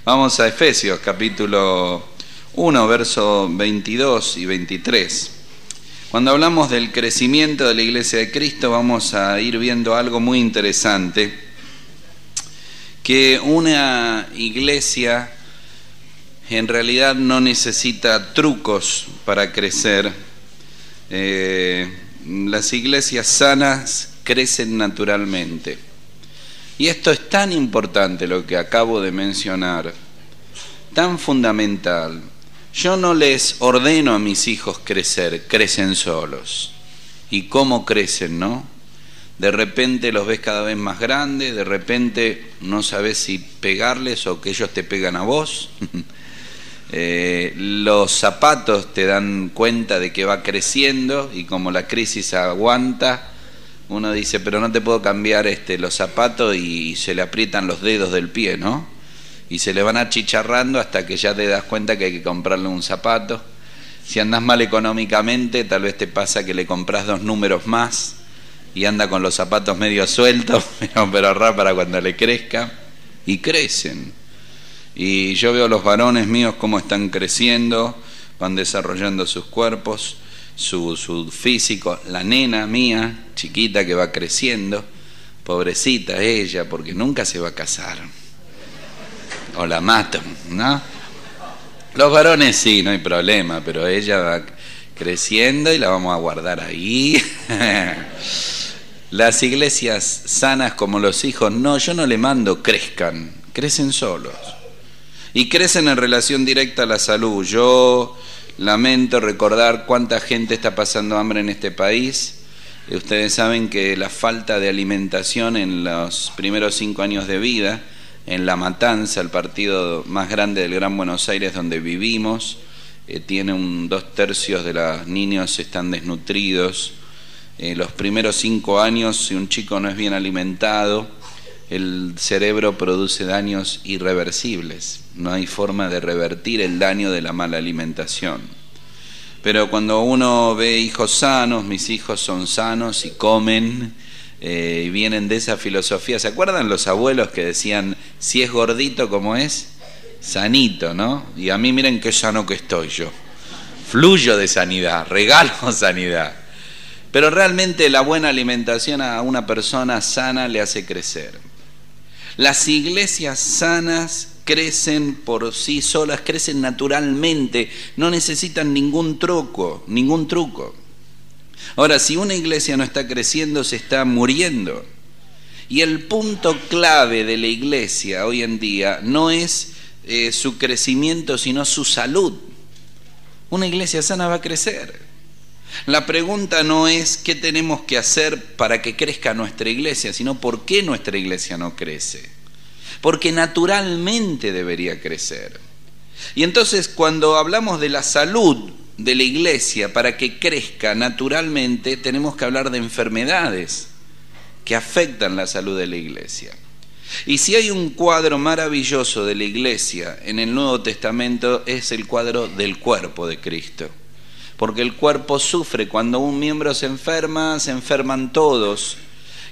Vamos a Efesios, capítulo 1, versos 22 y 23. Cuando hablamos del crecimiento de la Iglesia de Cristo, vamos a ir viendo algo muy interesante, que una iglesia en realidad no necesita trucos para crecer. Las iglesias sanas crecen naturalmente. Y esto es tan importante, lo que acabo de mencionar, tan fundamental. Yo no les ordeno a mis hijos crecer, crecen solos. ¿Y cómo crecen, no? De repente los ves cada vez más grandes, de repente no sabes si pegarles o que ellos te pegan a vos. Los zapatos te dan cuenta de que va creciendo y como la crisis aguanta, uno dice, pero no te puedo cambiar los zapatos, y se le aprietan los dedos del pie, ¿no? Y se le van achicharrando hasta que ya te das cuenta que hay que comprarle un zapato. Si andás mal económicamente, tal vez te pasa que le compras 2 números más y anda con los zapatos medio sueltos, pero ahorrar para cuando le crezca. Y crecen. Y yo veo los varones míos cómo están creciendo, van desarrollando sus cuerpos, su físico. La nena mía, chiquita, que va creciendo, pobrecita ella, porque nunca se va a casar. O la matan, ¿no? Los varones sí, no hay problema, pero ella va creciendo y la vamos a guardar ahí. Las iglesias sanas como los hijos, no, yo no le mando crezcan, crecen solos. Y crecen en relación directa a la salud. Yo lamento recordar cuánta gente está pasando hambre en este país. Ustedes saben que la falta de alimentación en los primeros 5 años de vida, en La Matanza, el partido más grande del Gran Buenos Aires donde vivimos, tiene 2/3 de los niños están desnutridos. Los primeros 5 años, si un chico no es bien alimentado, el cerebro produce daños irreversibles. No hay forma de revertir el daño de la mala alimentación. Pero cuando uno ve hijos sanos, mis hijos son sanos y comen, y vienen de esa filosofía. ¿Se acuerdan los abuelos que decían, si es gordito como es, sanito, ¿no? Y a mí miren qué sano que estoy yo. Fluyo de sanidad, regalo sanidad. Pero realmente la buena alimentación a una persona sana le hace crecer. Las iglesias sanas crecen por sí solas, crecen naturalmente, no necesitan ningún truco. Ahora, si una iglesia no está creciendo, se está muriendo. Y el punto clave de la iglesia hoy en día no es su crecimiento, sino su salud. Una iglesia sana va a crecer. La pregunta no es qué tenemos que hacer para que crezca nuestra iglesia, sino por qué nuestra iglesia no crece. Porque naturalmente debería crecer. Y entonces cuando hablamos de la salud de la iglesia para que crezca naturalmente, tenemos que hablar de enfermedades que afectan la salud de la iglesia. Y si hay un cuadro maravilloso de la iglesia en el Nuevo Testamento, es el cuadro del cuerpo de Cristo. Porque el cuerpo sufre, cuando un miembro se enferman todos,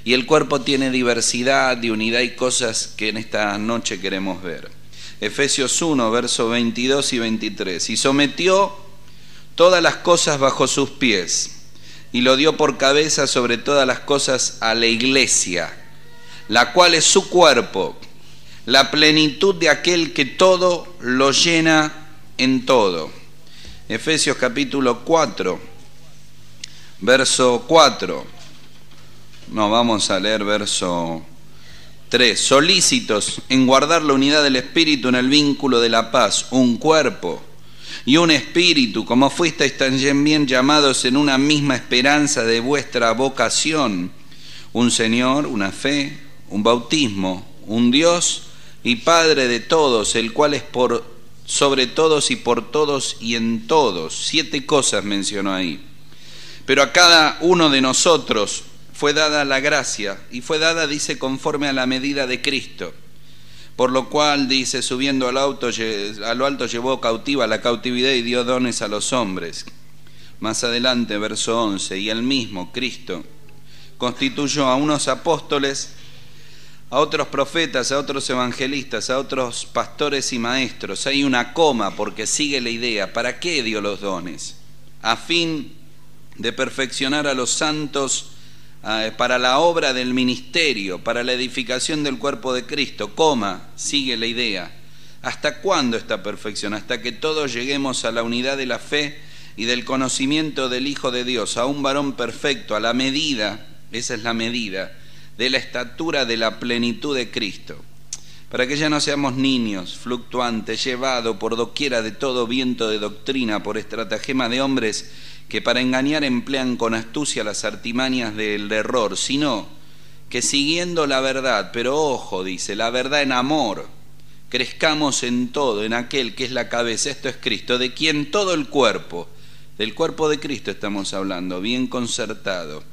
y el cuerpo tiene diversidad y unidad y cosas que en esta noche queremos ver. Efesios 1, versos 22 y 23. Y sometió todas las cosas bajo sus pies, y lo dio por cabeza sobre todas las cosas a la iglesia, la cual es su cuerpo, la plenitud de aquel que todo lo llena en todo. Efesios capítulo 4, verso 4. No, vamos a leer verso 3. Solícitos en guardar la unidad del Espíritu en el vínculo de la paz, un cuerpo y un espíritu, como fuisteis también bien llamados en una misma esperanza de vuestra vocación, un Señor, una fe, un bautismo, un Dios y Padre de todos, el cual es sobre todos y por todos y en todos. 7 cosas mencionó ahí. Pero a cada uno de nosotros fue dada la gracia, y fue dada, dice, conforme a la medida de Cristo. Por lo cual, dice, subiendo a lo alto llevó cautiva la cautividad y dio dones a los hombres. Más adelante, verso 11, y él mismo, Cristo, constituyó a unos apóstoles, a otros profetas, a otros evangelistas, a otros pastores y maestros. Hay una coma porque sigue la idea. ¿Para qué dio los dones? A fin de perfeccionar a los santos para la obra del ministerio, para la edificación del cuerpo de Cristo. Coma, sigue la idea. ¿Hasta cuándo esta perfección? Hasta que todos lleguemos a la unidad de la fe y del conocimiento del Hijo de Dios, a un varón perfecto, a la medida, esa es la medida, de la estatura de la plenitud de Cristo, para que ya no seamos niños, fluctuantes, llevados por doquiera de todo viento de doctrina, por estratagema de hombres que para engañar emplean con astucia las artimañas del error, sino que siguiendo la verdad, pero ojo, dice, la verdad en amor, crezcamos en todo, en aquel que es la cabeza, esto es Cristo, de quien todo el cuerpo, del cuerpo de Cristo estamos hablando, bien concertado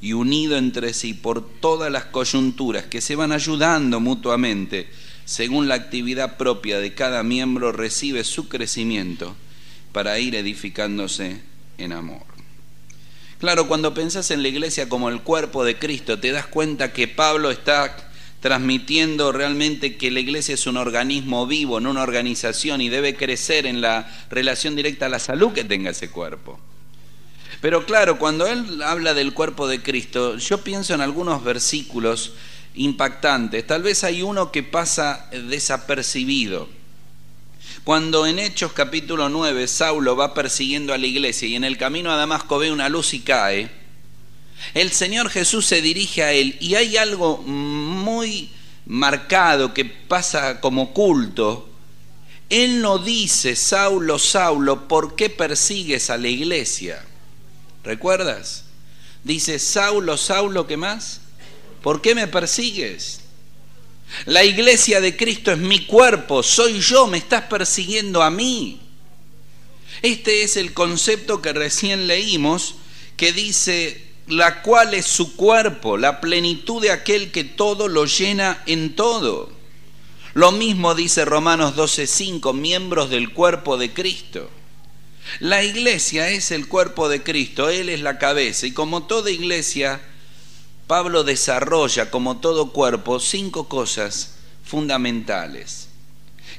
y unido entre sí por todas las coyunturas que se van ayudando mutuamente, según la actividad propia de cada miembro, recibe su crecimiento para ir edificándose en amor. Claro, cuando pensás en la iglesia como el cuerpo de Cristo, te das cuenta que Pablo está transmitiendo realmente que la iglesia es un organismo vivo, no una organización, y debe crecer en la relación directa a la salud que tenga ese cuerpo. Pero claro, cuando él habla del cuerpo de Cristo, yo pienso en algunos versículos impactantes. Tal vez hay uno que pasa desapercibido. Cuando en Hechos capítulo 9 Saulo va persiguiendo a la iglesia y en el camino a Damasco ve una luz y cae, el Señor Jesús se dirige a él y hay algo muy marcado que pasa como oculto. Él no dice: Saulo, Saulo, ¿por qué persigues a la iglesia? ¿Recuerdas? Dice: Saulo, Saulo, ¿qué más? ¿Por qué me persigues? La iglesia de Cristo es mi cuerpo, soy yo, me estás persiguiendo a mí. Este es el concepto que recién leímos, que dice: la cual es su cuerpo, la plenitud de aquel que todo lo llena en todo. Lo mismo dice Romanos 12:5, miembros del cuerpo de Cristo. La iglesia es el cuerpo de Cristo, Él es la cabeza, y como toda iglesia, Pablo desarrolla, como todo cuerpo, 5 cosas fundamentales,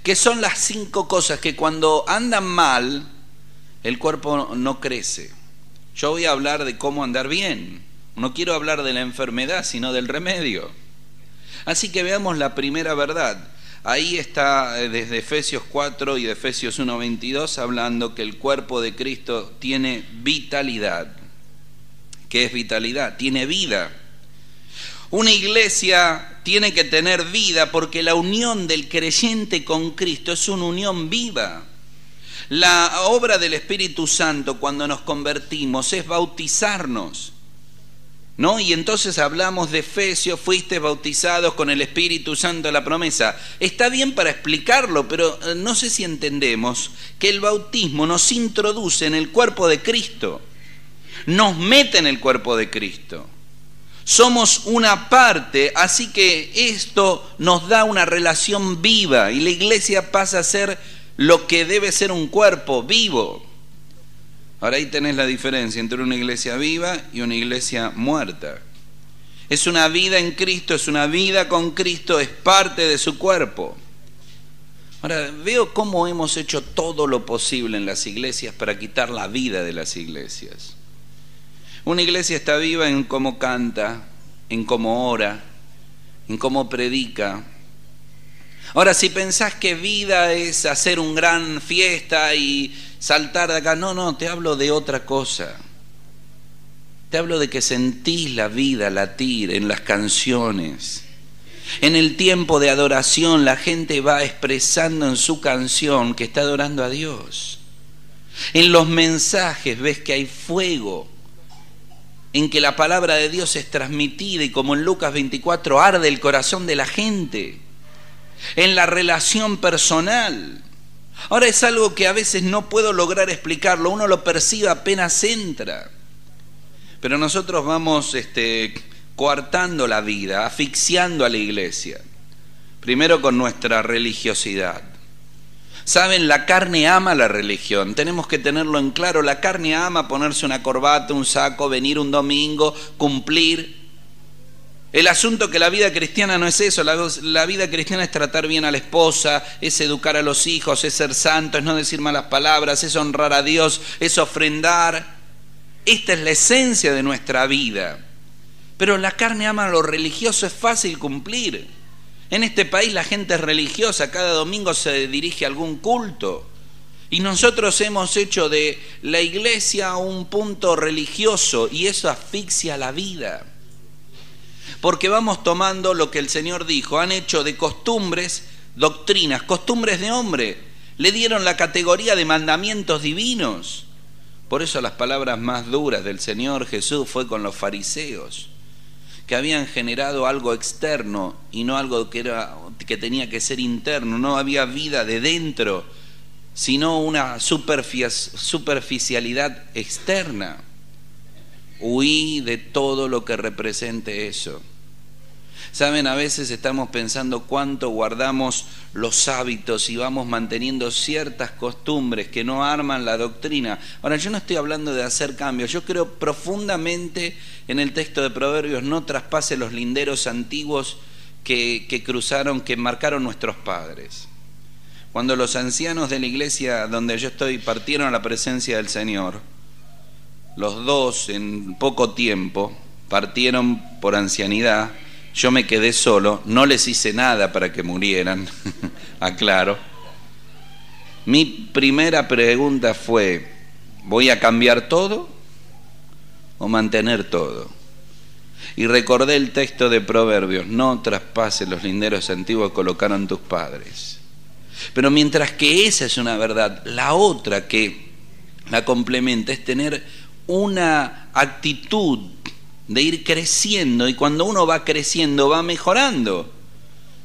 que son las 5 cosas que cuando andan mal, el cuerpo no crece. Yo voy a hablar de cómo andar bien, no quiero hablar de la enfermedad, sino del remedio. Así que veamos la primera verdad. Ahí está desde Efesios 4 y de Efesios 1:22 hablando que el cuerpo de Cristo tiene vitalidad. ¿Qué es vitalidad? Tiene vida. Una iglesia tiene que tener vida porque la unión del creyente con Cristo es una unión viva. La obra del Espíritu Santo cuando nos convertimos es bautizarnos, ¿no? Y entonces hablamos de Efesios, fuiste bautizados con el Espíritu Santo de la promesa. Está bien para explicarlo, pero no sé si entendemos que el bautismo nos introduce en el cuerpo de Cristo, nos mete en el cuerpo de Cristo. Somos una parte, así que esto nos da una relación viva y la iglesia pasa a ser lo que debe ser un cuerpo vivo. Ahora ahí tenés la diferencia entre una iglesia viva y una iglesia muerta. Es una vida en Cristo, es una vida con Cristo, es parte de su cuerpo. Ahora veo cómo hemos hecho todo lo posible en las iglesias para quitar la vida de las iglesias. Una iglesia está viva en cómo canta, en cómo ora, en cómo predica. Ahora, si pensás que vida es hacer un gran fiesta y saltar de acá, no, te hablo de otra cosa. Te hablo de que sentís la vida latir en las canciones. En el tiempo de adoración la gente va expresando en su canción que está adorando a Dios. En los mensajes ves que hay fuego, en que la palabra de Dios es transmitida y como en Lucas 24 arde el corazón de la gente. En la relación personal. Ahora es algo que a veces no puedo lograr explicarlo, uno lo percibe apenas entra. Pero nosotros vamos coartando la vida, asfixiando a la iglesia. Primero con nuestra religiosidad. Saben, la carne ama la religión, tenemos que tenerlo en claro. La carne ama ponerse una corbata, un saco, venir un domingo, cumplir. El asunto que la vida cristiana no es eso, la vida cristiana es tratar bien a la esposa, es educar a los hijos, es ser santo, es no decir malas palabras, es honrar a Dios, es ofrendar. Esta es la esencia de nuestra vida. Pero la carne ama lo religioso, es fácil cumplir. En este país la gente es religiosa, cada domingo se dirige a algún culto. Y nosotros hemos hecho de la iglesia un punto religioso y eso asfixia la vida. Porque vamos tomando lo que el Señor dijo, han hecho de costumbres, doctrinas, costumbres de hombre, le dieron la categoría de mandamientos divinos. Por eso las palabras más duras del Señor Jesús fue con los fariseos, que habían generado algo externo y no algo que tenía que ser interno, no había vida de dentro, sino una superficialidad externa. Huí de todo lo que represente eso. Saben, a veces estamos pensando cuánto guardamos los hábitos y vamos manteniendo ciertas costumbres que no arman la doctrina. Ahora, yo no estoy hablando de hacer cambios, yo creo profundamente en el texto de Proverbios, no traspase los linderos antiguos que cruzaron, que marcaron nuestros padres. Cuando los ancianos de la iglesia donde yo estoy partieron a la presencia del Señor, los dos en poco tiempo partieron por ancianidad. Yo me quedé solo, no les hice nada para que murieran, aclaro. Mi primera pregunta fue, ¿voy a cambiar todo o mantener todo? Y recordé el texto de Proverbios, no traspases los linderos antiguos que colocaron tus padres. Pero mientras que esa es una verdad, la otra que la complementa es tener una actitud de ir creciendo, y cuando uno va creciendo va mejorando.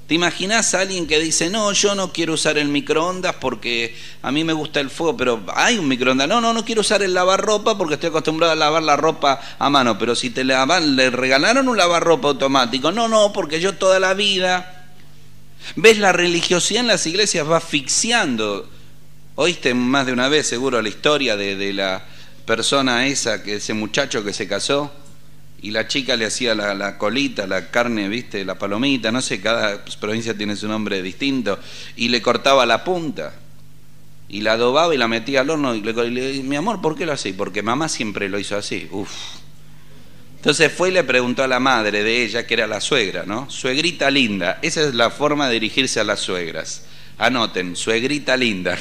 ¿Te imaginas a alguien que dice, no, yo no quiero usar el microondas porque a mí me gusta el fuego, pero hay un microondas? No quiero usar el lavarropa porque estoy acostumbrado a lavar la ropa a mano, pero si le regalaron un lavarropa automático, no, porque yo toda la vida... ¿Ves? La religiosidad en las iglesias va asfixiando. Oíste más de una vez seguro la historia de la persona esa, ese muchacho que se casó y la chica le hacía la colita, la carne, ¿viste? La palomita, no sé, cada provincia tiene su nombre distinto, y le cortaba la punta y la adobaba y la metía al horno y le decía, mi amor, ¿por qué lo hacía? Porque mamá siempre lo hizo así. Entonces fue y le preguntó a la madre de ella, que era la suegra, ¿no? Suegrita linda, esa es la forma de dirigirse a las suegras. Anoten, suegrita linda.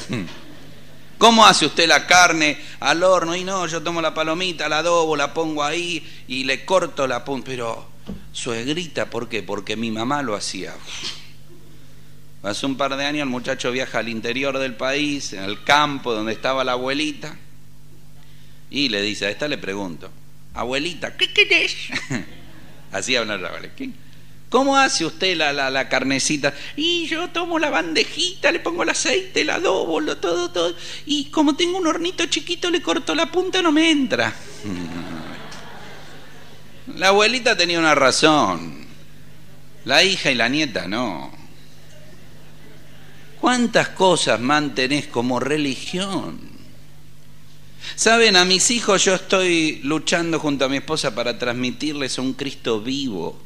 ¿Cómo hace usted la carne al horno? Y no, yo tomo la palomita, la adobo, la pongo ahí y le corto la punta. Pero, suegrita, ¿por qué? Porque mi mamá lo hacía. Hace un par de años el muchacho viaja al interior del país, en el campo donde estaba la abuelita, y le dice, a esta le pregunto, abuelita, ¿qué querés? Así habla la abuela. ¿Cómo hace usted la carnecita? Y yo tomo la bandejita, le pongo el aceite, la adobo, todo. Y como tengo un hornito chiquito, le corto la punta, no me entra. La abuelita tenía una razón. La hija y la nieta no. ¿Cuántas cosas mantenés como religión? Saben, a mis hijos yo estoy luchando junto a mi esposa para transmitirles a un Cristo vivo,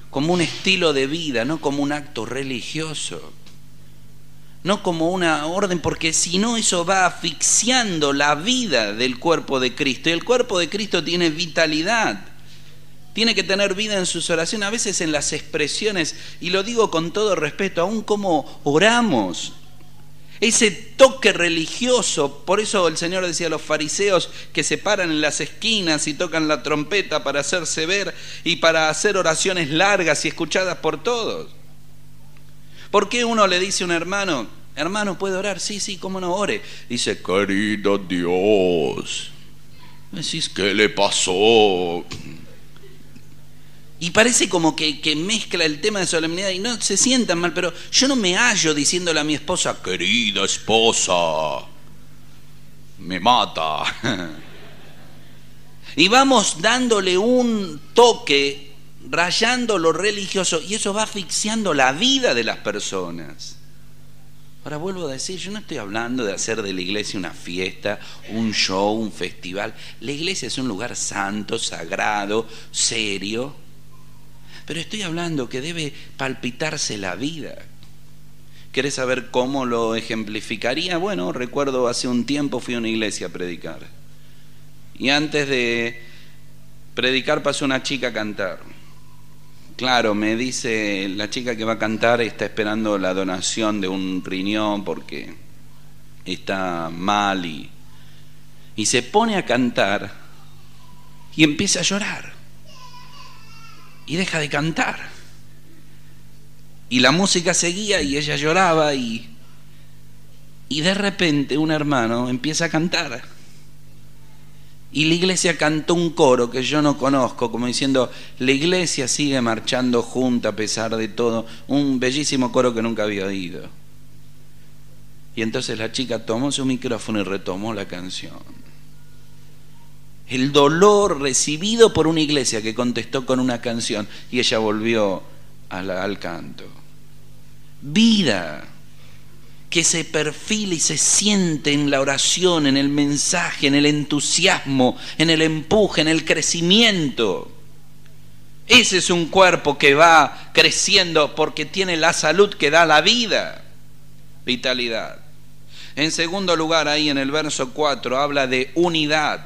como un estilo de vida, no como un acto religioso, no como una orden, porque si no eso va asfixiando la vida del cuerpo de Cristo, y el cuerpo de Cristo tiene vitalidad, tiene que tener vida en sus oraciones, a veces en las expresiones, y lo digo con todo respeto, aún como oramos, ese toque religioso. Por eso el Señor decía a los fariseos que se paran en las esquinas y tocan la trompeta para hacerse ver y para hacer oraciones largas y escuchadas por todos. ¿Por qué uno le dice a un hermano, ¿puede orar? Sí, ¿cómo no? Ore. Dice, querido Dios. Decís, ¿qué le pasó? Y parece como que mezcla el tema de solemnidad y no se sientan mal, pero yo no me hallo diciéndole a mi esposa, querida esposa, me mata. Y vamos dándole un toque, rayando lo religioso, y eso va asfixiando la vida de las personas. Ahora vuelvo a decir, yo no estoy hablando de hacer de la iglesia una fiesta, un show, un festival. La iglesia es un lugar santo, sagrado, serio. pero estoy hablando que debe palpitarse la vida. ¿Querés saber cómo lo ejemplificaría? Bueno, recuerdo hace un tiempo fui a una iglesia a predicar. Y antes de predicar pasó una chica a cantar. Claro, me dice, la chica que va a cantar está esperando la donación de un riñón porque está mal y se pone a cantar y empieza a llorar. Y deja de cantar. Y la música seguía y ella lloraba y de repente un hermano empieza a cantar. Y la iglesia cantó un coro que yo no conozco, como diciendo, la iglesia sigue marchando junta a pesar de todo. Un bellísimo coro que nunca había oído. Y entonces la chica tomó su micrófono y retomó la canción. El dolor recibido por una iglesia que contestó con una canción y ella volvió al canto. Vida que se perfila y se siente en la oración, en el mensaje, en el entusiasmo, en el empuje, en el crecimiento. Ese es un cuerpo que va creciendo porque tiene la salud que da la vida, vitalidad. En segundo lugar, ahí en el verso 4 habla de unidad.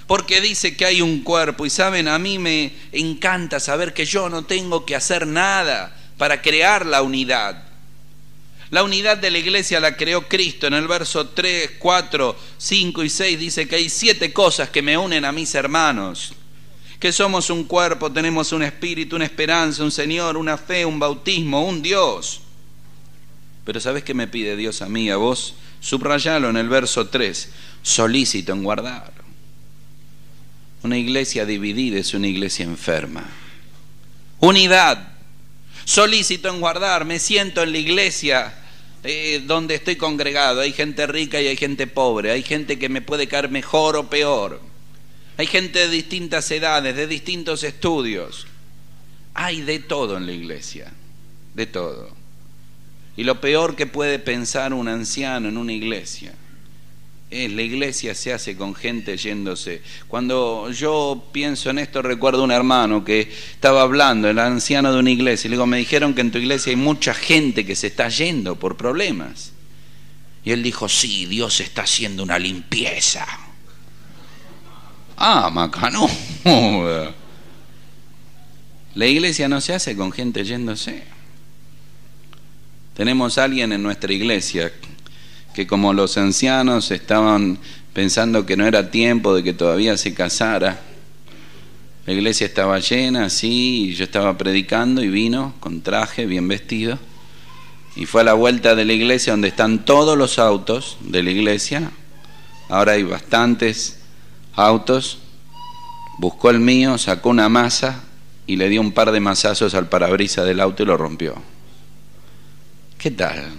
Porque dice que hay un cuerpo y saben, a mí me encanta saber que yo no tengo que hacer nada para crear la unidad. La unidad de la iglesia la creó Cristo. En el verso 3, 4, 5 y 6 dice que hay 7 cosas que me unen a mis hermanos. Que somos un cuerpo, tenemos un espíritu, una esperanza, un Señor, una fe, un bautismo, un Dios. Pero ¿sabes qué me pide Dios a mí, a vos? Subrayalo en el verso 3. Solícito en guardar. Una iglesia dividida es una iglesia enferma. Unidad. Solícito en guardar. Me siento en la iglesia donde estoy congregado. Hay gente rica y hay gente pobre. Hay gente que me puede caer mejor o peor. Hay gente de distintas edades, de distintos estudios. Hay de todo en la iglesia. De todo. Y lo peor que puede pensar un anciano en una iglesia es la iglesia se hace con gente yéndose. Cuando yo pienso en esto recuerdo un hermano que estaba hablando, el anciano de una iglesia, y le digo, me dijeron que en tu iglesia hay mucha gente que se está yendo por problemas. Y él dijo, sí, Dios está haciendo una limpieza. Ah, macano. La iglesia no se hace con gente yéndose. Tenemos a alguien en nuestra iglesia que como los ancianos estaban pensando que no era tiempo de que todavía se casara, la iglesia estaba llena, así, y yo estaba predicando y vino con traje, bien vestido, y fue a la vuelta de la iglesia donde están todos los autos de la iglesia, ahora hay bastantes autos, buscó el mío, sacó una masa y le dio un par de mazazos al parabrisas del auto y lo rompió. ¿Qué tal?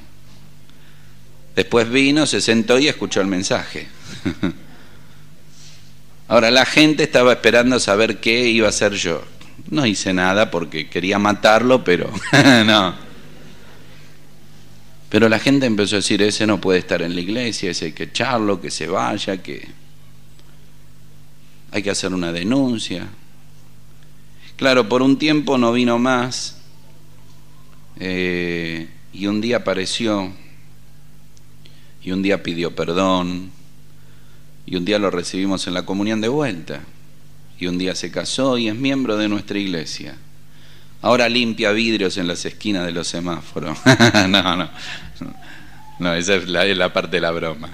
Después vino, se sentó y escuchó el mensaje. Ahora la gente estaba esperando saber qué iba a hacer yo. No hice nada porque quería matarlo, pero no. Pero la gente empezó a decir, ese no puede estar en la iglesia, ese hay que echarlo, que se vaya, que hay que hacer una denuncia. Claro, por un tiempo no vino más y un día apareció. Y un día pidió perdón, y un día lo recibimos en la comunión de vuelta, y un día se casó y es miembro de nuestra iglesia. Ahora limpia vidrios en las esquinas de los semáforos. No, esa es la parte de la broma.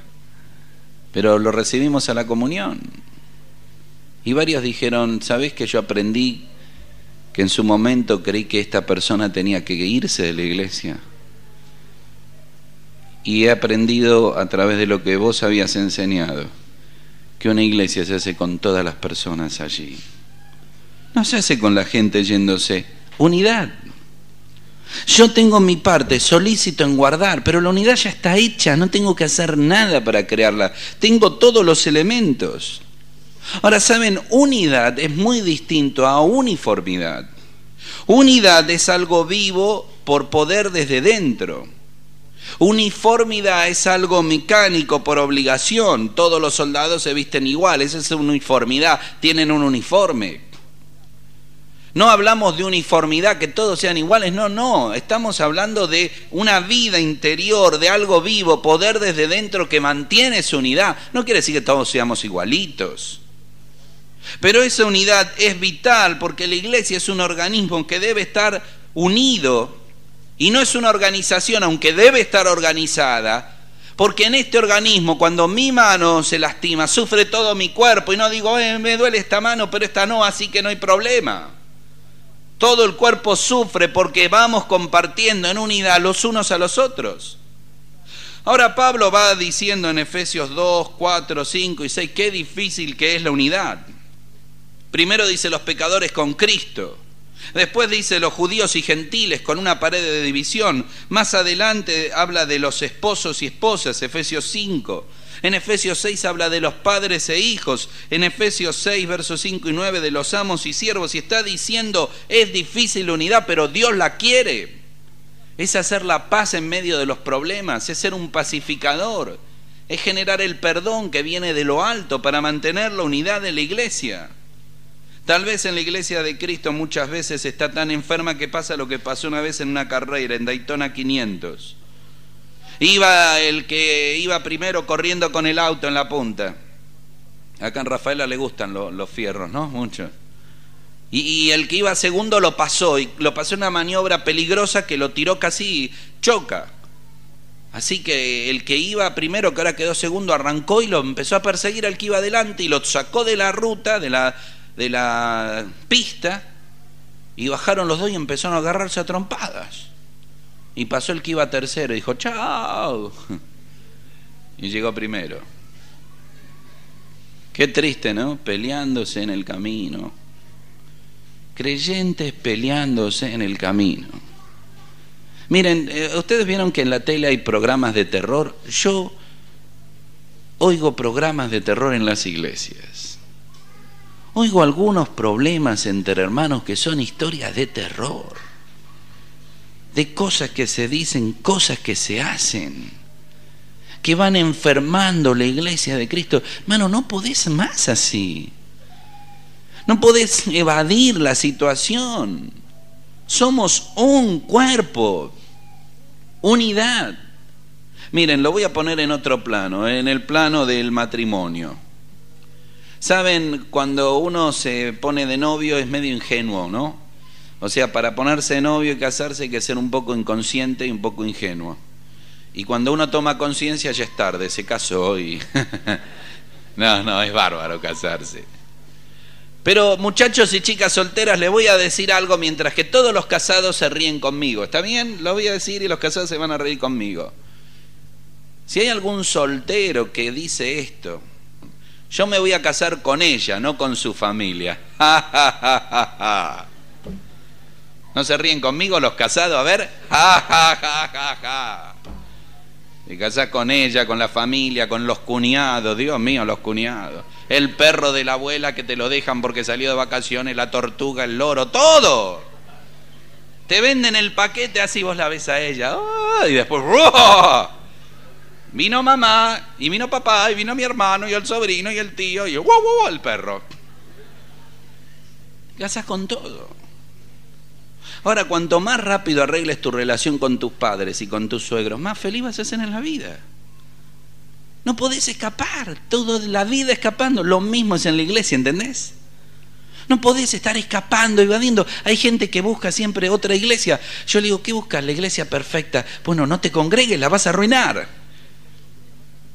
Pero lo recibimos a la comunión. Y varios dijeron, ¿sabés que yo aprendí que en su momento creí que esta persona tenía que irse de la iglesia? Y he aprendido a través de lo que vos habías enseñado que una iglesia se hace con todas las personas allí. No se hace con la gente yéndose. Unidad. Yo tengo mi parte, solícito en guardar, pero la unidad ya está hecha, no tengo que hacer nada para crearla. Tengo todos los elementos. Ahora, ¿saben? Unidad es muy distinto a uniformidad. Unidad es algo vivo por poder desde dentro. Uniformidad es algo mecánico por obligación. Todos los soldados se visten igual, esa es uniformidad, tienen un uniforme. No hablamos de uniformidad, que todos sean iguales, no, estamos hablando de una vida interior, de algo vivo, poder desde dentro que mantiene su unidad. No quiere decir que todos seamos igualitos, pero esa unidad es vital porque la iglesia es un organismo que debe estar unido y no es una organización, aunque debe estar organizada, porque en este organismo, cuando mi mano se lastima, sufre todo mi cuerpo y no digo, me duele esta mano, pero esta no, así que no hay problema. Todo el cuerpo sufre porque vamos compartiendo en unidad los unos a los otros. Ahora Pablo va diciendo en Efesios 2, 4, 5 y 6 qué difícil que es la unidad. Primero dice los pecadores con Cristo. Después dice los judíos y gentiles con una pared de división. Más adelante habla de los esposos y esposas, Efesios 5. En Efesios 6 habla de los padres e hijos. En Efesios 6, versos 5 y 9 de los amos y siervos. Y está diciendo, es difícil la unidad, pero Dios la quiere. Es hacer la paz en medio de los problemas, es ser un pacificador, es generar el perdón que viene de lo alto para mantener la unidad de la iglesia. Tal vez en la iglesia de Cristo muchas veces está tan enferma que pasa lo que pasó una vez en una carrera en Daytona 500. Iba el que iba primero corriendo con el auto en la punta. Acá en Rafaela le gustan los fierros, ¿no? Mucho. Y el que iba segundo lo pasó, y lo pasó en una maniobra peligrosa que lo tiró casi choca. Así que el que iba primero, que ahora quedó segundo, arrancó y lo empezó a perseguir al que iba adelante y lo sacó de la ruta, de la pista, y bajaron los dos y empezaron a agarrarse a trompadas. Y pasó el que iba tercero y dijo, ¡chao! Y llegó primero. Qué triste, ¿no? Peleándose en el camino. Creyentes peleándose en el camino. Miren, ustedes vieron que en la tele hay programas de terror. Yo oigo programas de terror en las iglesias. Oigo algunos problemas entre hermanos que son historias de terror. De cosas que se dicen, cosas que se hacen, que van enfermando la iglesia de Cristo. Hermano, no podés más así. No podés evadir la situación. Somos un cuerpo, unidad. Miren, lo voy a poner en otro plano, en el plano del matrimonio. Saben, cuando uno se pone de novio es medio ingenuo, ¿no? O sea, para ponerse de novio y casarse hay que ser un poco inconsciente y un poco ingenuo. Y cuando uno toma conciencia ya es tarde, se casó y... No, es bárbaro casarse. Pero muchachos y chicas solteras, les voy a decir algo mientras que todos los casados se ríen conmigo. ¿Está bien? Lo voy a decir y los casados se van a reír conmigo. Si hay algún soltero que dice esto, yo me voy a casar con ella, no con su familia. ¿No se ríen conmigo los casados? A ver. Te casás con ella, con la familia, con los cuñados. Dios mío, los cuñados. El perro de la abuela que te lo dejan porque salió de vacaciones, la tortuga, el loro, todo. Te venden el paquete así, vos la ves a ella. ¡Oh! Y después ¡oh! Vino mamá, y vino papá, y vino mi hermano, y el sobrino, y el tío, y ¡wow, wow! El perro. Casás con todo. Ahora, cuanto más rápido arregles tu relación con tus padres y con tus suegros, más feliz vas a ser en la vida. No podés escapar, toda la vida escapando. Lo mismo es en la iglesia, ¿entendés? No podés estar escapando, evadiendo. Hay gente que busca siempre otra iglesia. Yo le digo, ¿qué buscas? La iglesia perfecta. Bueno, no te congregues, la vas a arruinar.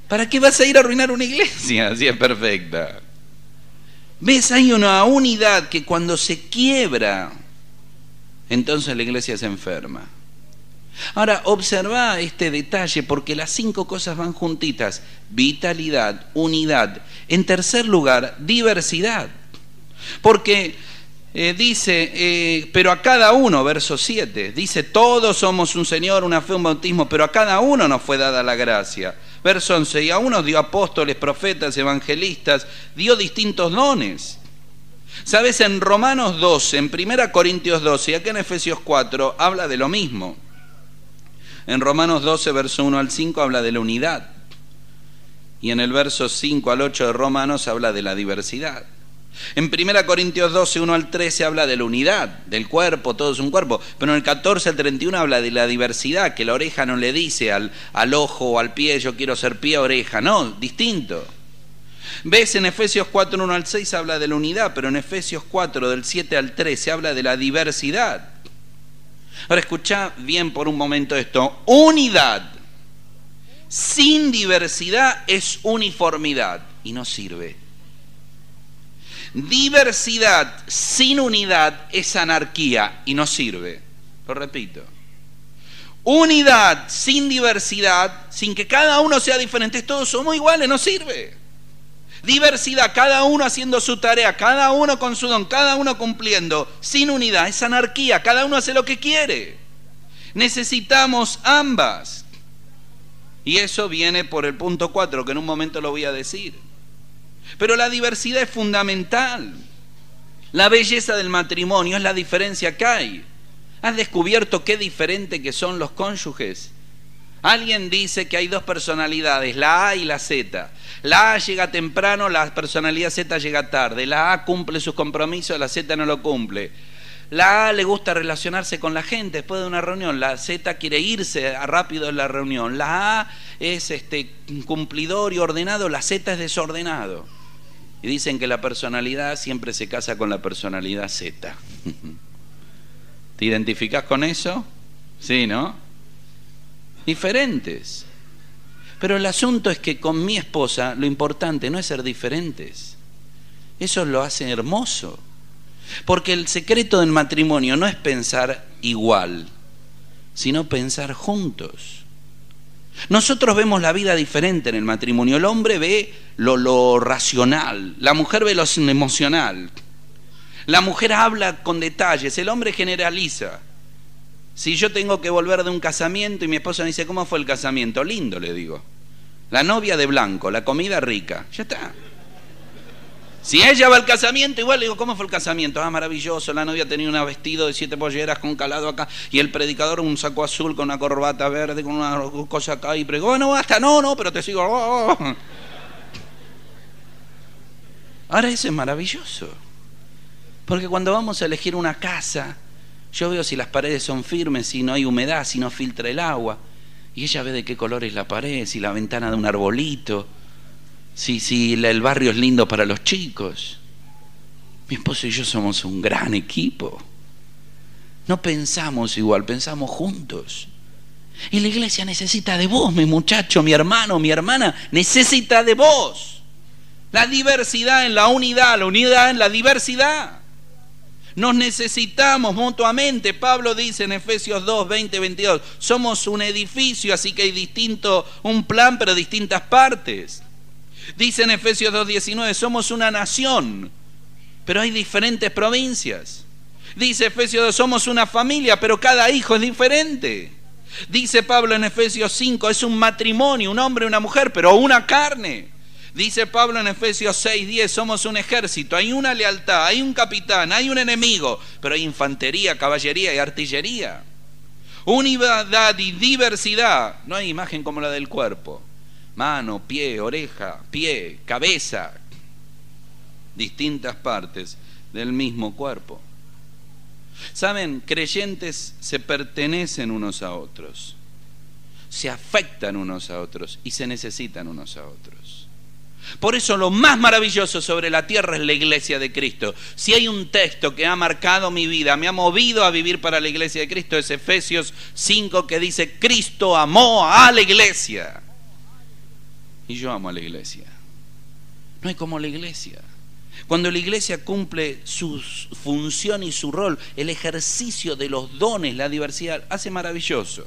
¿Para qué vas a ir a arruinar una iglesia si es perfecta? ¿Ves? Hay una unidad que cuando se quiebra, entonces la iglesia se enferma. Ahora, observa este detalle porque las 5 cosas van juntitas. Vitalidad, unidad. En tercer lugar, diversidad. Porque dice, pero a cada uno, verso 7, dice, todos somos un Señor, una fe, un bautismo, pero a cada uno nos fue dada la gracia. Verso 11, y a unos dio apóstoles, profetas, evangelistas, dio distintos dones. ¿Sabes? En Romanos 12, en 1 Corintios 12 y acá en Efesios 4 habla de lo mismo. En Romanos 12, verso 1 al 5 habla de la unidad. Y en el verso 5 al 8 de Romanos habla de la diversidad. En 1 Corintios 12, 1 al 13 habla de la unidad, del cuerpo, todo es un cuerpo. Pero en el 14 al 31 habla de la diversidad, que la oreja no le dice al ojo o al pie, yo quiero ser pie, oreja. No, distinto. Ves, en Efesios 4, 1 al 6 habla de la unidad, pero en Efesios 4, del 7 al 13 habla de la diversidad. Ahora escuchá bien por un momento esto. Unidad sin diversidad es uniformidad y no sirve. Diversidad sin unidad es anarquía y no sirve. Lo repito. Unidad sin diversidad, sin que cada uno sea diferente, todos somos iguales, no sirve. Diversidad, cada uno haciendo su tarea, cada uno con su don, cada uno cumpliendo, sin unidad, es anarquía, cada uno hace lo que quiere. Necesitamos ambas. Y eso viene por el punto 4, que en un momento lo voy a decir. Pero la diversidad es fundamental. La belleza del matrimonio es la diferencia que hay. ¿Has descubierto qué diferente que son los cónyuges? Alguien dice que hay dos personalidades, la A y la Z. La A llega temprano, la personalidad Z llega tarde. La A cumple sus compromisos, la Z no lo cumple. La A le gusta relacionarse con la gente después de una reunión, la Z quiere irse rápido de la reunión. La A es cumplidor y ordenado, la Z es desordenado. Y dicen que la personalidad siempre se casa con la personalidad Z. ¿Te identificás con eso? Sí, ¿no? Diferentes. Pero el asunto es que con mi esposa lo importante no es ser diferentes. Eso lo hace hermoso. Porque el secreto del matrimonio no es pensar igual, sino pensar juntos. Nosotros vemos la vida diferente en el matrimonio. El hombre ve lo racional, la mujer ve lo emocional. La mujer habla con detalles, el hombre generaliza. Si yo tengo que volver de un casamiento y mi esposa me dice, ¿cómo fue el casamiento? Lindo, le digo. La novia de blanco, la comida rica. Ya está. Si ella va al casamiento, igual le digo, ¿cómo fue el casamiento? Ah, maravilloso, la novia tenía un vestido de 7 polleras con calado acá, y el predicador un saco azul con una corbata verde, con una cosa acá, y pregó, no, basta, no, pero te sigo. Oh. Ahora eso es maravilloso, porque cuando vamos a elegir una casa, yo veo si las paredes son firmes, si no hay humedad, si no filtra el agua, y ella ve de qué color es la pared, si la ventana de un arbolito, si el barrio es lindo para los chicos. Mi esposo y yo somos un gran equipo. No pensamos igual, pensamos juntos. Y la iglesia necesita de vos, mi muchacho, mi hermano, mi hermana, necesita de vos. La diversidad en la unidad en la diversidad. Nos necesitamos mutuamente. Pablo dice en Efesios 2, 20, 22, somos un edificio, así que hay un plan, pero distintas partes. Dice en Efesios 2:19, somos una nación, pero hay diferentes provincias. Dice Efesios 2, somos una familia, pero cada hijo es diferente. Dice Pablo en Efesios 5, es un matrimonio, un hombre y una mujer, pero una carne. Dice Pablo en Efesios 6:10, somos un ejército, hay una lealtad, hay un capitán, hay un enemigo, pero hay infantería, caballería y artillería. Unidad y diversidad, no hay imagen como la del cuerpo. Mano, pie, oreja, pie, cabeza, distintas partes del mismo cuerpo. ¿Saben? Creyentes se pertenecen unos a otros, se afectan unos a otros y se necesitan unos a otros. Por eso lo más maravilloso sobre la tierra es la iglesia de Cristo. Si hay un texto que ha marcado mi vida, me ha movido a vivir para la iglesia de Cristo, es Efesios 5, que dice, Cristo amó a la iglesia. Y yo amo a la iglesia. No hay como la iglesia. Cuando la iglesia cumple su función y su rol, el ejercicio de los dones, la diversidad, hace maravilloso.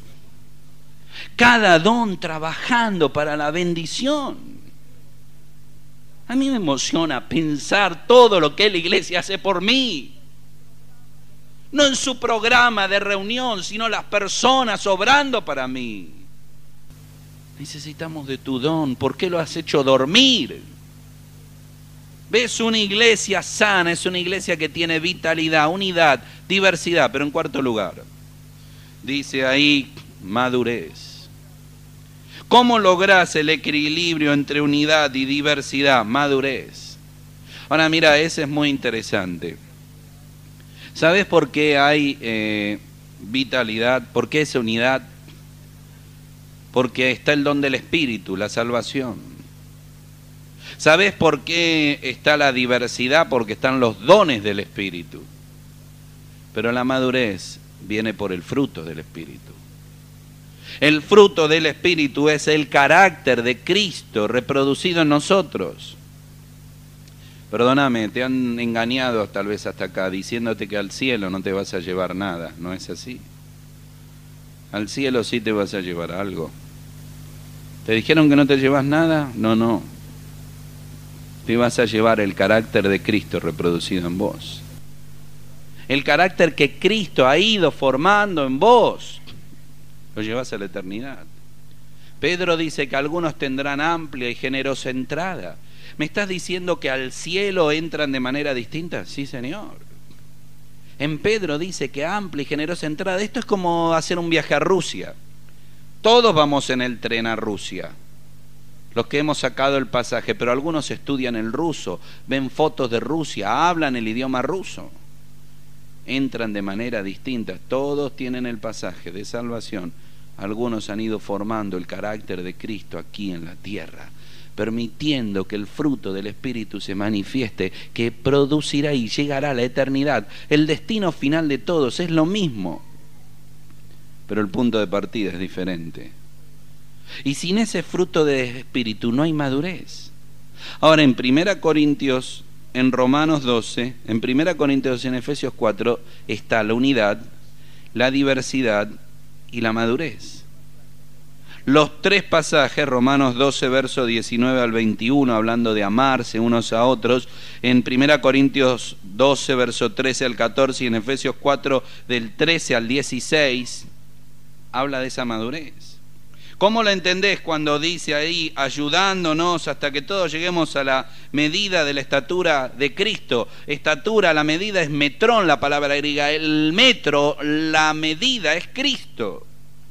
Cada don trabajando para la bendición. A mí me emociona pensar todo lo que la iglesia hace por mí. No en su programa de reunión, sino las personas obrando para mí. Necesitamos de tu don. ¿Por qué lo has hecho dormir? ¿Ves? Una iglesia sana es una iglesia que tiene vitalidad, unidad, diversidad. Pero en cuarto lugar, dice ahí, madurez. ¿Cómo lográs el equilibrio entre unidad y diversidad? Madurez. Ahora mira, ese es muy interesante. ¿Sabes por qué hay vitalidad? ¿Por qué es unidad? Porque está el don del Espíritu, la salvación. ¿Sabes por qué está la diversidad? Porque están los dones del Espíritu. Pero la madurez viene por el fruto del Espíritu. El fruto del Espíritu es el carácter de Cristo reproducido en nosotros. Perdóname, te han engañado tal vez hasta acá, diciéndote que al cielo no te vas a llevar nada. ¿No es así? Al cielo sí te vas a llevar algo. ¿Te dijeron que no te llevas nada? No, no. Te vas a llevar el carácter de Cristo reproducido en vos. El carácter que Cristo ha ido formando en vos. Lo llevas a la eternidad. Pedro dice que algunos tendrán amplia y generosa entrada. ¿Me estás diciendo que al cielo entran de manera distinta? Sí, Señor. En Pedro dice que amplia y generosa entrada. Esto es como hacer un viaje a Rusia. Todos vamos en el tren a Rusia, los que hemos sacado el pasaje, pero algunos estudian el ruso, ven fotos de Rusia, hablan el idioma ruso. Entran de manera distinta. Todos tienen el pasaje de salvación. Algunos han ido formando el carácter de Cristo aquí en la tierra, permitiendo que el fruto del Espíritu se manifieste, que producirá y llegará a la eternidad. El destino final de todos es lo mismo, pero el punto de partida es diferente. Y sin ese fruto del Espíritu no hay madurez. Ahora, en 1 Corintios, en Romanos 12, en 1 Corintios, en Efesios 4, está la unidad, la diversidad y la madurez. Los tres pasajes, Romanos 12, verso 19 al 21, hablando de amarse unos a otros, en 1 Corintios 12, verso 13 al 14, y en Efesios 4, del 13 al 16, habla de esa madurez. ¿Cómo la entendés cuando dice ahí, ayudándonos hasta que todos lleguemos a la medida de la estatura de Cristo? Estatura, la medida es metrón, la palabra griega. El metro, la medida es Cristo,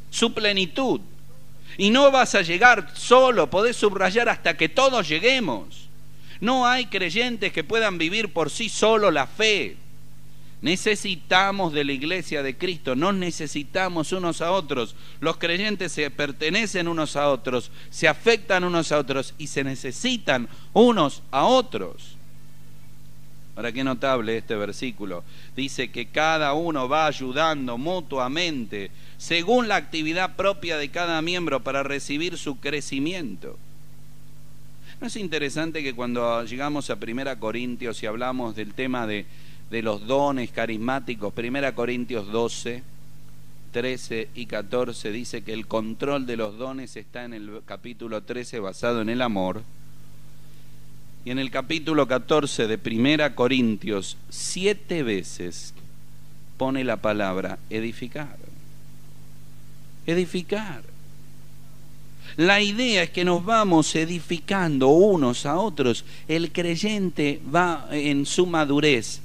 su plenitud. Y no vas a llegar solo, podés subrayar hasta que todos lleguemos. No hay creyentes que puedan vivir por sí solo la fe. Necesitamos de la iglesia de Cristo, nos necesitamos unos a otros. Los creyentes se pertenecen unos a otros, se afectan unos a otros y se necesitan unos a otros. Ahora, qué notable este versículo. Dice que cada uno va ayudando mutuamente según la actividad propia de cada miembro para recibir su crecimiento. ¿No es interesante que cuando llegamos a 1 Corintios y hablamos del tema de los dones carismáticos, 1 Corintios 12, 13 y 14 dice que el control de los dones está en el capítulo 13 basado en el amor, y en el capítulo 14 de 1 Corintios 7 veces pone la palabra edificar. Edificar. La idea es que nos vamos edificando unos a otros. El creyente va en su madurez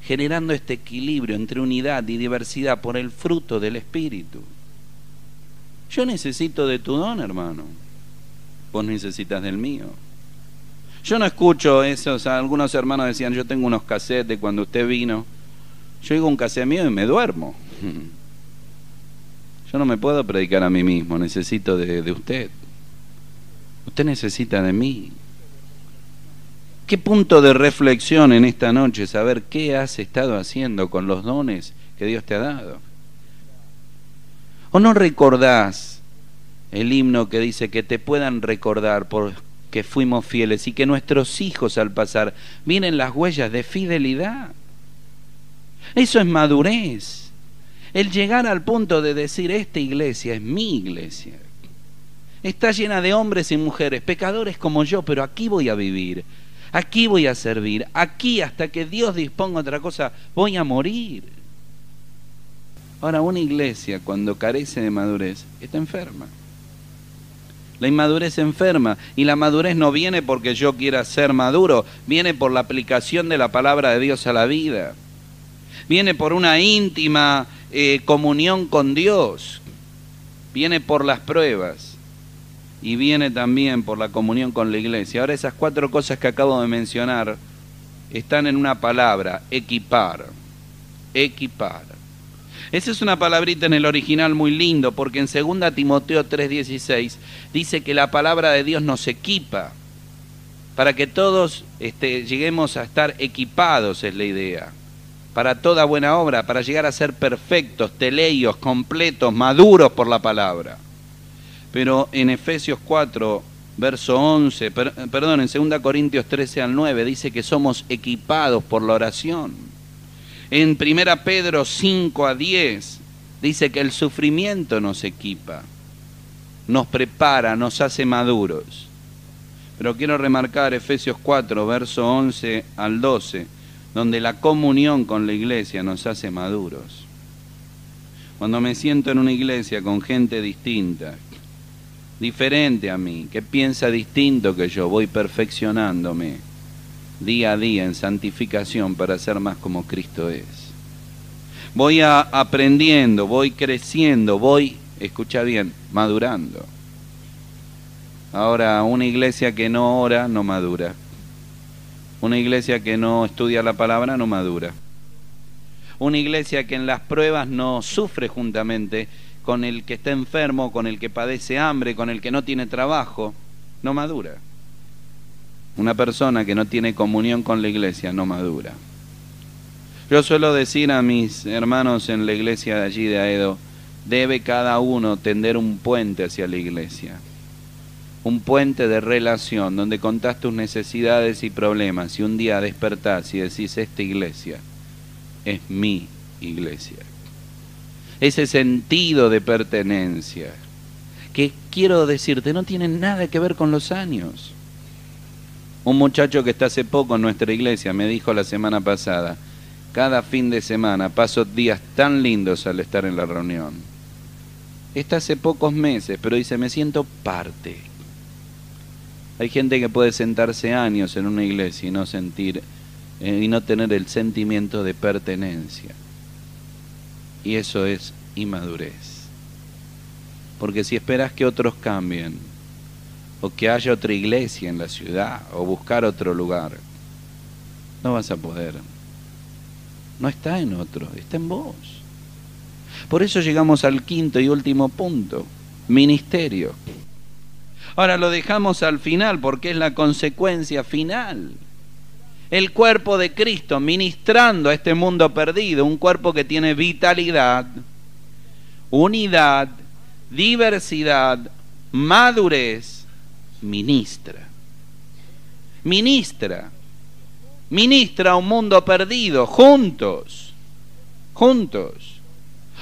generando este equilibrio entre unidad y diversidad por el fruto del Espíritu. Yo necesito de tu don, hermano. Vos necesitas del mío. Yo no escucho eso. O sea, algunos hermanos decían, yo tengo unos cassettes de cuando usted vino. Yo oigo un cassette mío y me duermo. Yo no me puedo predicar a mí mismo, necesito de usted. Usted necesita de mí. ¿Qué punto de reflexión en esta noche? Saber qué has estado haciendo con los dones que Dios te ha dado. ¿O no recordás el himno que dice que te puedan recordar porque fuimos fieles y que nuestros hijos al pasar miren las huellas de fidelidad? Eso es madurez. El llegar al punto de decir, esta iglesia es mi iglesia. Está llena de hombres y mujeres, pecadores como yo, pero aquí voy a vivir. Aquí voy a servir, aquí hasta que Dios disponga otra cosa, voy a morir. Ahora, una iglesia cuando carece de madurez está enferma. La inmadurez enferma, y la madurez no viene porque yo quiera ser maduro, viene por la aplicación de la palabra de Dios a la vida. Viene por una íntima comunión con Dios, viene por las pruebas. Y viene también por la comunión con la iglesia. Ahora, esas 4 cosas que acabo de mencionar están en una palabra, equipar. Equipar. Esa es una palabrita en el original muy lindo, porque en 2 Timoteo 3:16 dice que la palabra de Dios nos equipa, para que todos lleguemos a estar equipados, es la idea, para toda buena obra, para llegar a ser perfectos, teleios, completos, maduros por la palabra. Pero en Efesios 4, verso 11, en 2 Corintios 13 al 9, dice que somos equipados por la oración. En 1 Pedro 5 a 10 dice que el sufrimiento nos equipa, nos prepara, nos hace maduros. Pero quiero remarcar Efesios 4, verso 11 al 12, donde la comunión con la iglesia nos hace maduros. Cuando me siento en una iglesia con gente distinta, diferente a mí, que piensa distinto que yo, voy perfeccionándome día a día en santificación para ser más como Cristo es. Voy aprendiendo, voy creciendo, voy, escucha bien, madurando. Ahora, una iglesia que no ora no madura. Una iglesia que no estudia la palabra no madura. Una iglesia que en las pruebas no sufre juntamente con el que está enfermo, con el que padece hambre, con el que no tiene trabajo, no madura. Una persona que no tiene comunión con la iglesia no madura. Yo suelo decir a mis hermanos en la iglesia de allí de Aedo, debe cada uno tender un puente hacia la iglesia. Un puente de relación donde contás tus necesidades y problemas y un día despertás y decís, esta iglesia es mi iglesia. Ese sentido de pertenencia, que quiero decirte, no tiene nada que ver con los años. Un muchacho que está hace poco en nuestra iglesia me dijo la semana pasada, cada fin de semana paso días tan lindos al estar en la reunión. Está hace pocos meses, pero dice, me siento parte. Hay gente que puede sentarse años en una iglesia y no sentir y no tener el sentimiento de pertenencia. Y eso es inmadurez. Porque si esperas que otros cambien, o que haya otra iglesia en la ciudad, o buscar otro lugar, no vas a poder. No está en otro, está en vos. Por eso llegamos al quinto y último punto, ministerio. Ahora lo dejamos al final porque es la consecuencia final. El cuerpo de Cristo ministrando a este mundo perdido, un cuerpo que tiene vitalidad, unidad, diversidad, madurez, ministra. Ministra a un mundo perdido, juntos.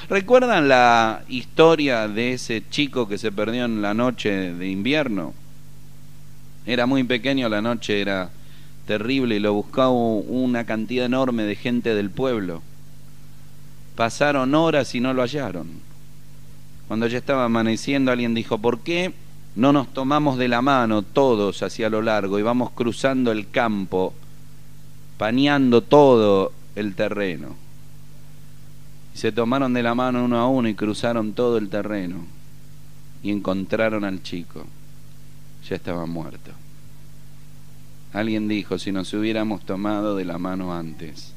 ¿Recuerdan la historia de ese chico que se perdió en la noche de invierno? Era muy pequeño, la noche era terrible y lo buscaba una cantidad enorme de gente del pueblo. Pasaron horas y no lo hallaron. Cuando ya estaba amaneciendo, alguien dijo, ¿por qué no nos tomamos de la mano todos hacia lo largo y vamos cruzando el campo, pañando todo el terreno? Y se tomaron de la mano uno a uno y cruzaron todo el terreno y encontraron al chico. Ya estaba muerto. Alguien dijo, si nos hubiéramos tomado de la mano antes,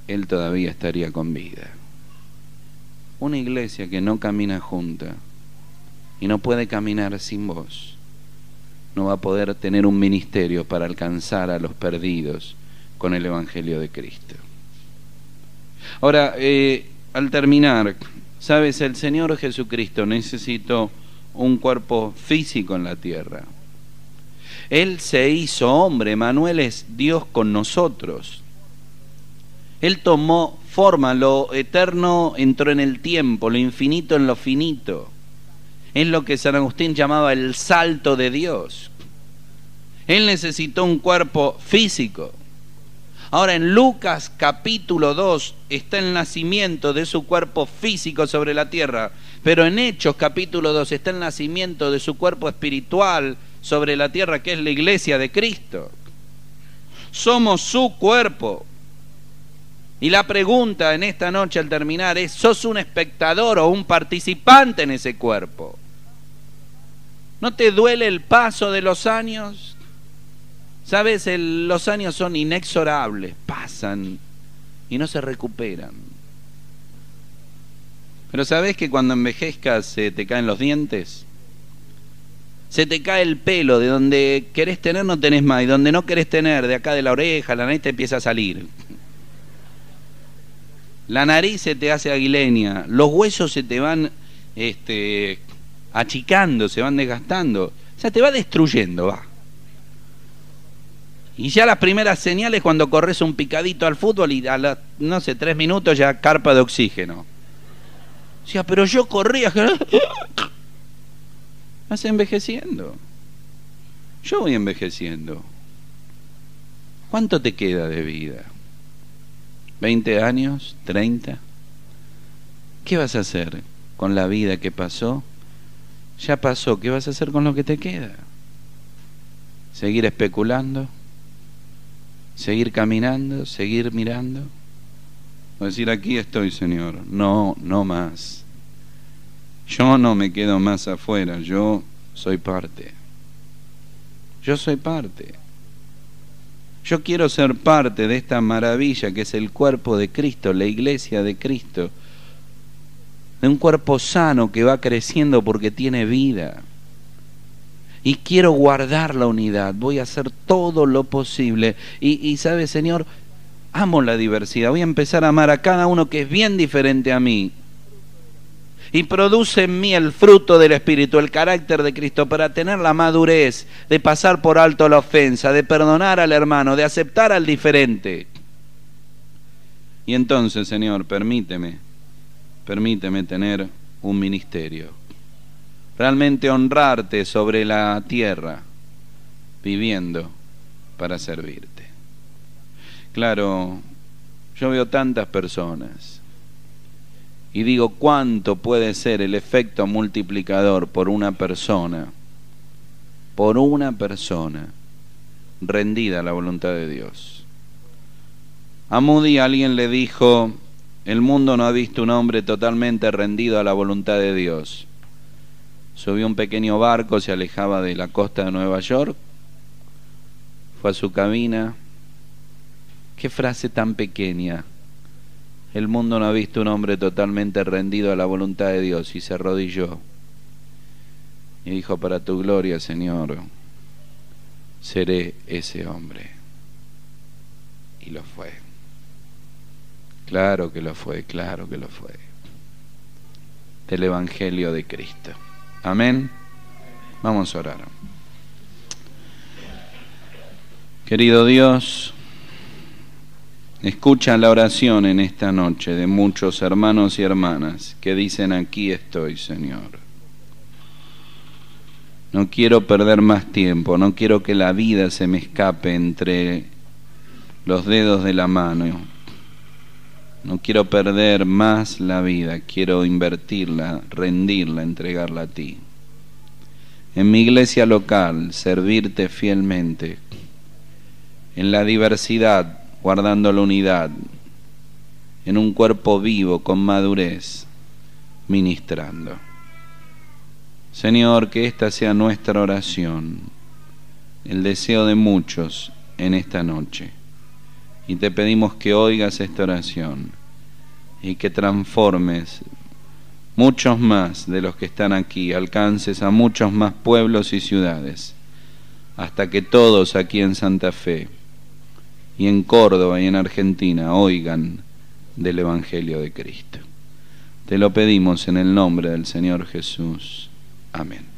él todavía estaría con vida. Una iglesia que no camina junta y no puede caminar sin vos, no va a poder tener un ministerio para alcanzar a los perdidos con el Evangelio de Cristo. Ahora, al terminar, sabes, el Señor Jesucristo necesitó un cuerpo físico en la tierra. Él se hizo hombre, Emanuel es Dios con nosotros. Él tomó forma, lo eterno entró en el tiempo, lo infinito en lo finito. Es lo que San Agustín llamaba el salto de Dios. Él necesitó un cuerpo físico. Ahora en Lucas capítulo 2 está el nacimiento de su cuerpo físico sobre la tierra, pero en Hechos capítulo 2 está el nacimiento de su cuerpo espiritual sobre la tierra, que es la iglesia de Cristo. Somos su cuerpo. Y la pregunta en esta noche al terminar es, ¿sos un espectador o un participante en ese cuerpo? ¿No te duele el paso de los años? ¿Sabes? Los años son inexorables, pasan y no se recuperan. Pero ¿sabes que cuando envejezcas se te caen los dientes? Se te cae el pelo, de donde querés tener no tenés más, y donde no querés tener, de acá de la oreja, la nariz te empieza a salir. La nariz se te hace aguileña, los huesos se te van achicando, se van desgastando, o sea, te va destruyendo, va. Y ya las primeras señales cuando corres un picadito al fútbol y a los, no sé, 3 minutos ya carpa de oxígeno. O sea, pero yo corría... Vas envejeciendo. Yo voy envejeciendo. ¿Cuánto te queda de vida? ¿20 años? ¿30? ¿Qué vas a hacer con la vida que pasó? Ya pasó, ¿qué vas a hacer con lo que te queda? ¿Seguir especulando? ¿Seguir caminando? ¿Seguir mirando? O decir, aquí estoy, Señor. No, no más. Yo no me quedo más afuera, yo soy parte. Yo soy parte. Yo quiero ser parte de esta maravilla que es el cuerpo de Cristo, la iglesia de Cristo. De un cuerpo sano que va creciendo porque tiene vida. Y quiero guardar la unidad, voy a hacer todo lo posible. Y ¿sabe, Señor? Amo la diversidad, voy a empezar a amar a cada uno que es bien diferente a mí. Y produce en mí el fruto del Espíritu, el carácter de Cristo, para tener la madurez de pasar por alto la ofensa, de perdonar al hermano, de aceptar al diferente. Y entonces, Señor, permíteme tener un ministerio. Realmente honrarte sobre la tierra, viviendo para servirte. Claro, yo veo tantas personas y digo, ¿cuánto puede ser el efecto multiplicador por una persona rendida a la voluntad de Dios? A Moody alguien le dijo, el mundo no ha visto un hombre totalmente rendido a la voluntad de Dios. Subió un pequeño barco, se alejaba de la costa de Nueva York, fue a su cabina. Qué frase tan pequeña. El mundo no ha visto un hombre totalmente rendido a la voluntad de Dios, y se arrodilló y dijo, para tu gloria, Señor, seré ese hombre. Y lo fue. Claro que lo fue, claro que lo fue. Del Evangelio de Cristo. Amén. Vamos a orar. Querido Dios, escucha la oración en esta noche de muchos hermanos y hermanas que dicen, aquí estoy, Señor. No quiero perder más tiempo, no quiero que la vida se me escape entre los dedos de la mano. No quiero perder más la vida, quiero invertirla, rendirla, entregarla a ti. En mi iglesia local, servirte fielmente. En la diversidad, guardando la unidad. En un cuerpo vivo, con madurez, ministrando. Señor, que esta sea nuestra oración, el deseo de muchos en esta noche. Y te pedimos que oigas esta oración y que transformes muchos más de los que están aquí, alcances a muchos más pueblos y ciudades, hasta que todos aquí en Santa Fe y en Córdoba y en Argentina oigan del Evangelio de Cristo. Te lo pedimos en el nombre del Señor Jesús. Amén.